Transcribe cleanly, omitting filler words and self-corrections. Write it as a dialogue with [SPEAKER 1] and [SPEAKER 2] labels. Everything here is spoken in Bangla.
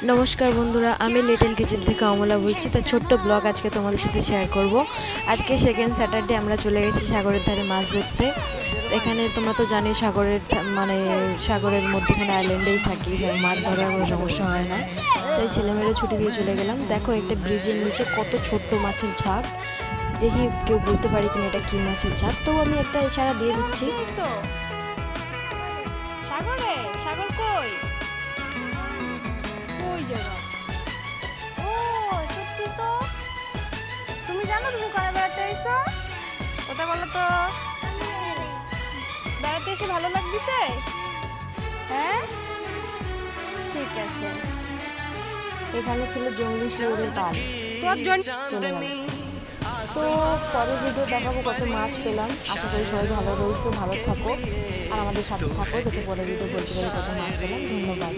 [SPEAKER 1] নমস্কার বন্ধুরা, আমি লিটল কিচেন থেকে অমলা বলছি। তার ছোট্ট ব্লগ আজকে তোমাদের সাথে শেয়ার করব। আজকে সেকেন্ড স্যাটারডে আমরা চলে গেছি সাগরের ধারে মাছ ধরতে। এখানে তোমরা তো জানি সাগরের মধ্যেখানে আইল্যান্ডেই থাকি, মাছ ধরার কোনো সমস্যা হয় না। তাই ছেলেমেয়েরা ছুটি দিয়ে চলে গেলাম। দেখো একটা ব্রিজের নিচে কত ছোট্ট মাছের ঝাঁক, দেখি কেউ বলতে পারি কিনা এটা কী মাছের ঝাঁক। তো আমি একটা ইশারা দিয়ে দিচ্ছি।
[SPEAKER 2] সাগরে সাগর কই ওই জায়গা। ও সত্যি তো, তুমি জানো তুমি কবে বেড়াতে এসো? কথা বলো তো, বেড়াতে এসে ভালো লাগতেছে? হ্যাঁ ঠিক আছে।
[SPEAKER 1] এখানে ছিল জঙ্গলি শুয়োরের পাল,
[SPEAKER 2] তোমার জন
[SPEAKER 1] চলে গেল। তো পরের ভিডিও দেখাবো কত মাছ পেলাম। আশা করি সবাই ভালো রয়েছে, ভালো থাকো আর আমাদের সাথে থাকো, যাতে পরের ভিডিও বলতে পারি কত মাছ পেলাম। ধন্যবাদ।